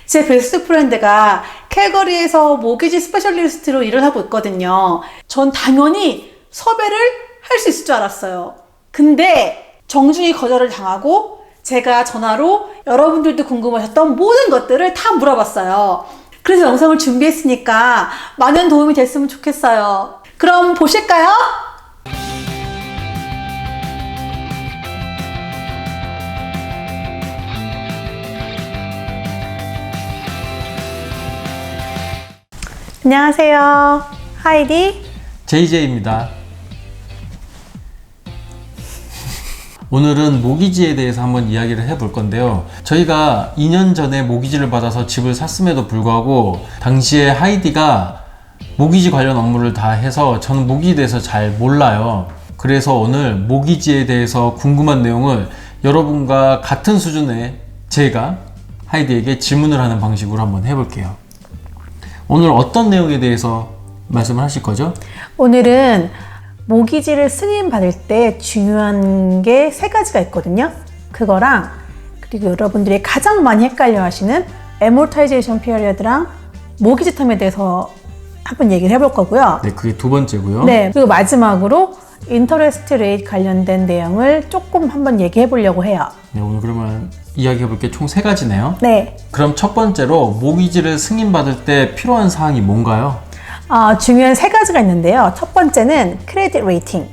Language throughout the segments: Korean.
제 베스트 프렌드가 캘거리에서 모기지 스페셜리스트로 일을 하고 있거든요. 전 당연히 섭외를 할 수 있을 줄 알았어요. 근데 정중히 거절을 당하고 제가 전화로 여러분들도 궁금하셨던 모든 것들을 다 물어봤어요. 그래서 영상을 준비했으니까 많은 도움이 됐으면 좋겠어요. 그럼 보실까요? 안녕하세요. 하이디 JJ입니다. 오늘은 모기지에 대해서 한번 이야기를 해볼 건데요. 저희가 2년 전에 모기지를 받아서 집을 샀음에도 불구하고 당시에 하이디가 모기지 관련 업무를 다 해서 저는 모기지에 대해서 잘 몰라요. 그래서 오늘 모기지에 대해서 궁금한 내용을 여러분과 같은 수준의 제가 하이디에게 질문을 하는 방식으로 한번 해볼게요. 오늘 어떤 내용에 대해서 말씀을 하실 거죠? 오늘은 모기지를 승인받을 때 중요한 게 세 가지가 있거든요. 그거랑 그리고 여러분들이 가장 많이 헷갈려 하시는 애모타이제이션 피리어드랑 모기지 텀에 대해서 한번 얘기를 해볼 거고요. 네, 그게 두 번째고요. 네, 그리고 마지막으로 인터레스트 레이트 관련된 내용을 조금 한번 얘기해 보려고 해요. 네, 오늘 그러면 이야기해 볼 게 총 세 가지네요. 네. 그럼 첫 번째로 모기지를 승인받을 때 필요한 사항이 뭔가요? 중요한 세 가지가 있는데요. 첫 번째는 크레딧 레이팅,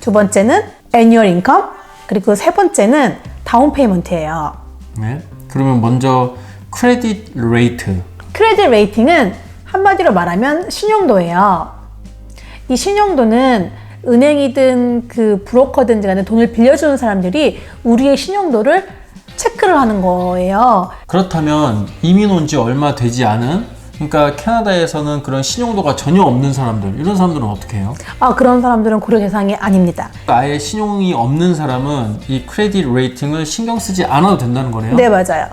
두 번째는 애뉴얼 인컴, 그리고 세 번째는 다운 페이먼트예요. 네. 그러면 먼저 크레딧 레이트. 크레딧 레이팅은 한마디로 말하면 신용도예요. 이 신용도는 은행이든 그 브로커든 간에 돈을 빌려주는 사람들이 우리의 신용도를 체크를 하는 거예요. 그렇다면 이민 온 지 얼마 되지 않은, 그러니까 캐나다에서는 그런 신용도가 전혀 없는 사람들, 이런 사람들은 어떻게 해요? 그런 사람들은 고려 대상이 아닙니다. 아예 신용이 없는 사람은 이 크레딧 레이팅을 신경 쓰지 않아도 된다는 거네요? 네, 맞아요.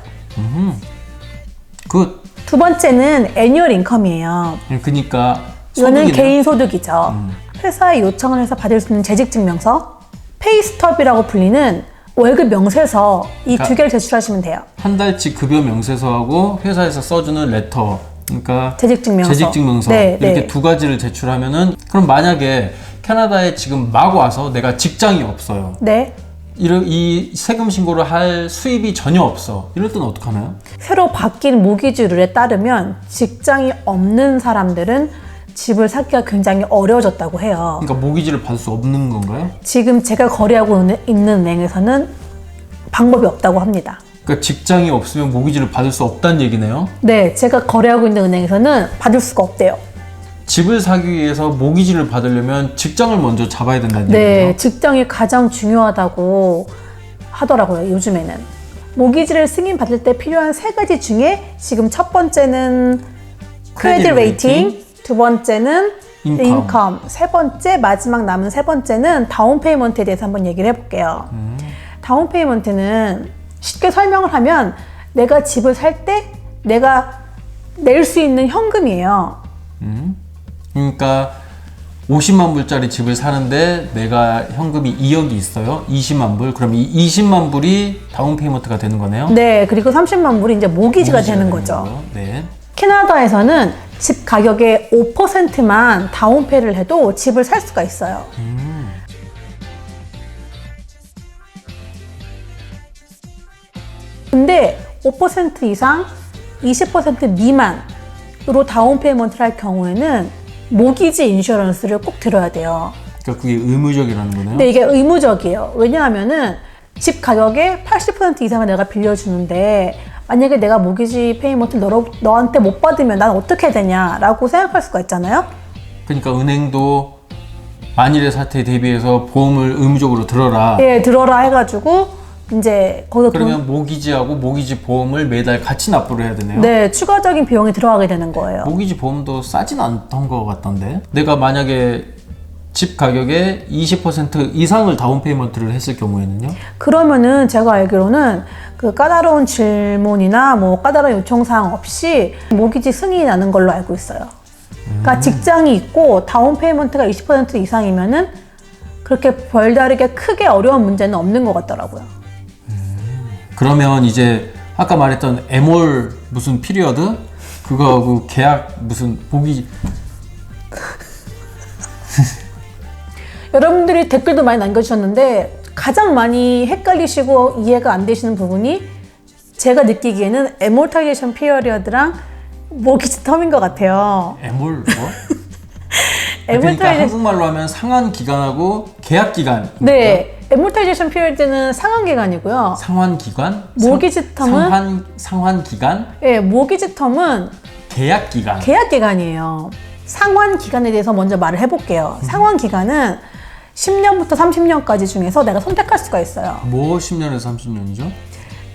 굿. 두 번째는 애뉴얼 인컴이에요. 그러니까 이거는 소득이네요. 개인 소득이죠. 회사에 요청을 해서 받을 수 있는 재직증명서, 페이스톱이라고 불리는 월급 명세서, 이 두 개를 제출하시면 돼요. 한 달치 급여 명세서하고 회사에서 써주는 레터, 그러니까 재직증명서. 네, 이렇게 두 가지를 제출하면은, 그럼 만약에 캐나다에 지금 막 와서 내가 직장이 없어요. 네. 이 세금 신고를 할 수입이 전혀 없어. 이럴 때는 어떡하나요? 새로 바뀐 모기지 룰에 따르면 직장이 없는 사람들은 집을 사기가 굉장히 어려워졌다고 해요. 그러니까 모기지를 받을 수 없는 건가요? 지금 제가 거래하고 있는 은행에서는 방법이 없다고 합니다. 그러니까 직장이 없으면 모기지를 받을 수 없다는 얘기네요. 네, 제가 거래하고 있는 은행에서는 받을 수가 없대요. 집을 사기 위해서 모기지를 받으려면 직장을 먼저 잡아야 된다는 네, 얘기죠? 직장이 가장 중요하다고 하더라고요, 요즘에는. 모기지를 승인받을 때 필요한 세 가지 중에 지금 첫 번째는 크레딧 레이팅, 두 번째는 인컴, 세 번째, 마지막 남은 세 번째는 다운 페이먼트에 대해서 한번 얘기를 해볼게요. 다운 페이먼트는 쉽게 설명을 하면 내가 집을 살 때 내가 낼 수 있는 현금이에요. 그러니까 50만 불짜리 집을 사는데 내가 현금이 2억이 있어요. 20만 불. 그럼 이 20만 불이 다운 페이먼트가 되는 거네요. 네, 그리고 30만 불이 이제 모기지가 되는 거죠. 네. 캐나다에서는 집 가격의 5%만 다운페이를 해도 집을 살 수가 있어요. 근데 5% 이상, 20% 미만으로 다운페이먼트를 할 경우에는 모기지 인슈런스를 꼭 들어야 돼요. 그러니까 그게 의무적이라는 거네요. 근데 이게 의무적이에요. 왜냐하면은 집 가격의 80% 이상을 내가 빌려주는데 만약에 내가 모기지 페이먼트를 너한테 못 받으면 난 어떻게 되냐라고 생각할 수가 있잖아요. 그러니까 은행도 만일의 사태에 대비해서 보험을 의무적으로 들어라. 예, 들어라 해가지고 이제 거기서 그러면 모기지하고 모기지 보험을 매달 같이 납부를 해야 되네요. 네, 추가적인 비용이 들어가게 되는 거예요. 모기지 보험도 싸진 않던 것 같던데. 내가 만약에 집 가격의 20% 이상을 다운 페이먼트를 했을 경우에는요? 그러면은 제가 알기로는 그 까다로운 질문이나 뭐 까다로운 요청사항 없이 모기지 승인이 나는 걸로 알고 있어요. 그러니까 직장이 있고 다운 페이먼트가 20% 이상이면은 그렇게 별다르게 크게 어려운 문제는 없는 것 같더라고요. 그러면 이제 아까 말했던 에몰 무슨 피리어드 그거하고 계약 무슨 모기 여러분들이 댓글도 많이 남겨주셨는데 가장 많이 헷갈리시고 이해가 안 되시는 부분이 제가 느끼기에는 에몰타이제이션 피리어드랑 모기지 텀인 것 같아요. 에몰 뭐? 그러니까 에몰타이제 한국말로 하면 상환 기간하고 계약 기간. 네, 에몰타이제이션 피리어드는 상환 기간이고요. 상환 기간? 모기지 텀은 상환 기간? 네, 모기지 텀은 계약 기간. 계약 기간이에요. 상환 기간에 대해서 먼저 말을 해볼게요. 상환 기간은 10년부터 30년까지 중에서 내가 선택할 수가 있어요. 뭐 10년에서 30년이죠?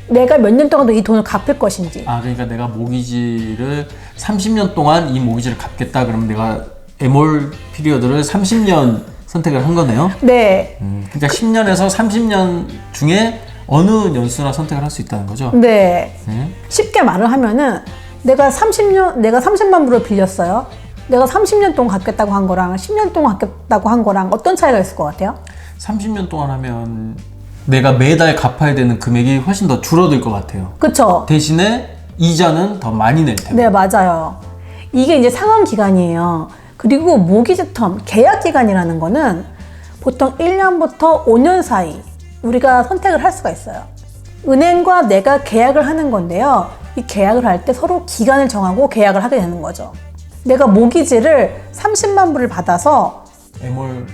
내가 몇 년 동안 이 돈을 갚을 것인지. 아, 그러니까 내가 모기지를 30년 동안 이 모기지를 갚겠다 그러면 내가 에몰 피리어드를 30년 선택을 한 거네요. 네. 그러니까 10년에서 30년 중에 어느 연수나 선택을 할 수 있다는 거죠. 네. 네. 쉽게 말을 하면은 내가 30만 불을 빌렸어요. 내가 30년 동안 갚겠다고 한 거랑 10년 동안 갚겠다고 한 거랑 어떤 차이가 있을 것 같아요? 30년 동안 하면 내가 매달 갚아야 되는 금액이 훨씬 더 줄어들 것 같아요. 그쵸? 대신에 이자는 더 많이 낼 테고. 네, 맞아요. 이게 이제 상환 기간이에요. 그리고 모기지 텀, 계약 기간이라는 거는 보통 1년부터 5년 사이 우리가 선택을 할 수가 있어요. 은행과 내가 계약을 하는 건데요. 이 계약을 할 때 서로 기간을 정하고 계약을 하게 되는 거죠. 내가 모기지를 30만 불을 받아서 에몰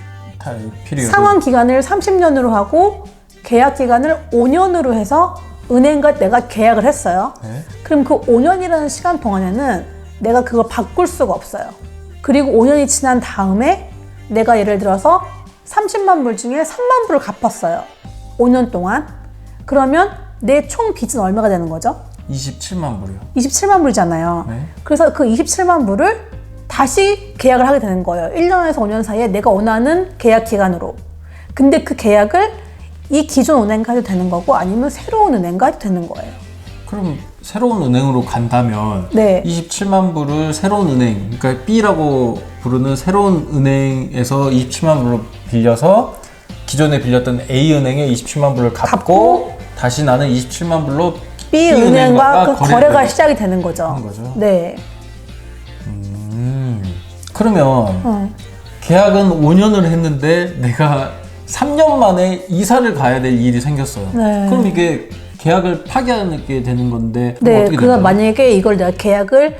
피리어드. 상환 기간을 30년으로 하고 계약 기간을 5년으로 해서 은행과 내가 계약을 했어요. 네. 그럼 그 5년이라는 시간 동안에는 내가 그걸 바꿀 수가 없어요. 그리고 5년이 지난 다음에 내가 예를 들어서 30만 불 중에 3만 불을 갚았어요. 5년 동안. 그러면 내 총 빚은 얼마가 되는 거죠? 27만 불이요. 27만 불이잖아요. 네. 그래서 그 27만 불을 다시 계약을 하게 되는 거예요. 1년에서 5년 사이에 내가 원하는 계약 기간으로. 근데 그 계약을 이 기존 은행과 해도 되는 거고 아니면 새로운 은행과 해도 되는 거예요. 그럼 새로운 은행으로 간다면 네. 27만 불을 새로운 은행, 그러니까 B라고 부르는 새로운 은행에서 27만 불을 빌려서 기존에 빌렸던 A 은행에 27만 불을 갚고 다시 나는 27만 불로 B 은행과 그 거래가 시작이 되는 거죠. 하는 거죠. 네. 그러면 계약은 5년을 했는데 내가 3년 만에 이사를 가야 될 일이 생겼어요. 네. 그럼 이게 계약을 파기하게 되는 건데 네, 어떻게 그래서 될까요? 만약에 이걸 내가 계약을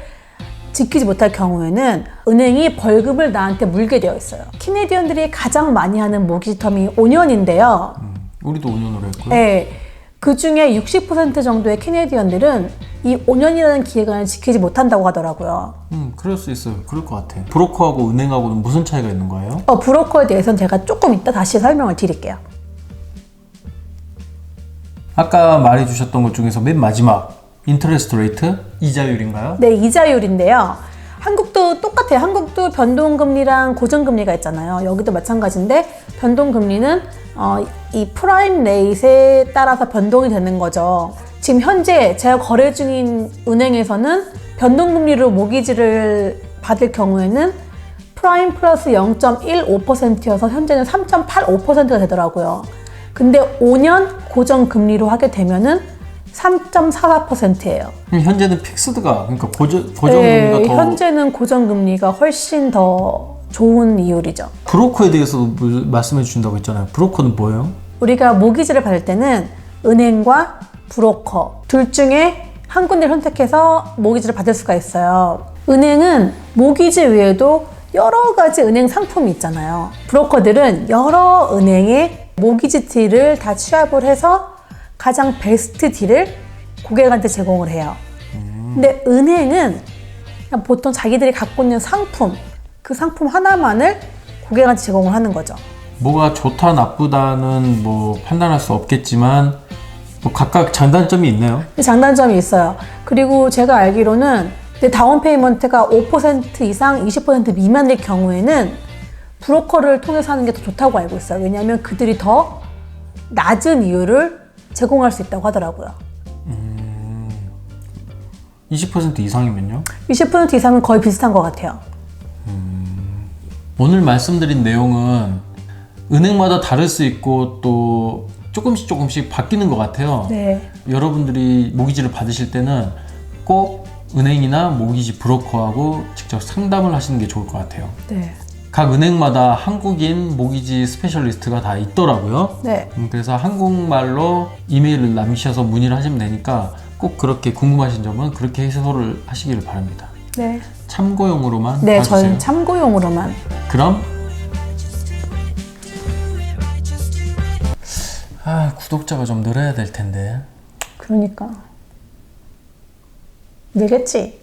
지키지 못할 경우에는 은행이 벌금을 나한테 물게 되어 있어요. 캐네디언들이 가장 많이 하는 모기지 텀이 5년인데요. 우리도 5년으로 했고요. 네, 그 중에 60% 정도의 캐네디언들은 이 5년이라는 기간을 지키지 못한다고 하더라고요. 그럴 수 있어요. 그럴 것 같아요. 브로커하고 은행하고는 무슨 차이가 있는 거예요? 브로커에 대해서는 제가 조금 이따 다시 설명을 드릴게요. 아까 말해주셨던 것 중에서 맨 마지막 인터레스트 레이트? 이자율인가요? 네, 이자율인데요. 한국도 똑같아요. 한국도 변동금리랑 고정금리가 있잖아요. 여기도 마찬가지인데 변동금리는 이 프라임 레이트에 따라서 변동이 되는 거죠. 지금 현재 제가 거래 중인 은행에서는 변동금리로 모기지를 받을 경우에는 프라임 플러스 0.15%여서 현재는 3.85%가 되더라고요. 근데 5년 고정금리로 하게 되면은 3.44%예요. 현재는 픽스드가 그러니까 고정금리가 네, 더 현재는 고정금리가 훨씬 더 좋은 이율이죠. 브로커에 대해서도 말씀해 주신다고 했잖아요. 브로커는 뭐예요? 우리가 모기지를 받을 때는 은행과 브로커 둘 중에 한 군데를 선택해서 모기지를 받을 수가 있어요. 은행은 모기지 외에도 여러 가지 은행 상품이 있잖아요. 브로커들은 여러 은행의 모기지 딜을 다 취합을 해서 가장 베스트 딜을 고객한테 제공을 해요. 근데 은행은 그냥 보통 자기들이 갖고 있는 상품, 그 상품 하나만을 고객한테 제공을 하는 거죠. 뭐가 좋다 나쁘다는 뭐 판단할 수 없겠지만 뭐 각각 장단점이 있나요? 장단점이 있어요. 그리고 제가 알기로는 다운 페이먼트가 5% 이상 20% 미만일 경우에는 브로커를 통해서 하는 게 더 좋다고 알고 있어요. 왜냐하면 그들이 더 낮은 이율을 제공할 수 있다고 하더라고요. 20% 이상이면요? 20% 이상은 거의 비슷한 것 같아요. 오늘 말씀드린 내용은 은행마다 다를 수 있고 또 조금씩 바뀌는 것 같아요. 네. 여러분들이 모기지를 받으실 때는 꼭 은행이나 모기지 브로커하고 직접 상담을 하시는 게 좋을 것 같아요. 네. 각 은행마다 한국인 모기지 스페셜리스트가 다 있더라고요. 네. 그래서 한국말로 이메일을 남기셔서 문의를 하시면 되니까 꼭 그렇게 궁금하신 점은 그렇게 해소를 하시기를 바랍니다. 네. 참고용으로만 네, 봐주세요. 저는 참고용으로만. 그럼 구독자가 좀 늘어야 될 텐데. 그러니까. 늘겠지?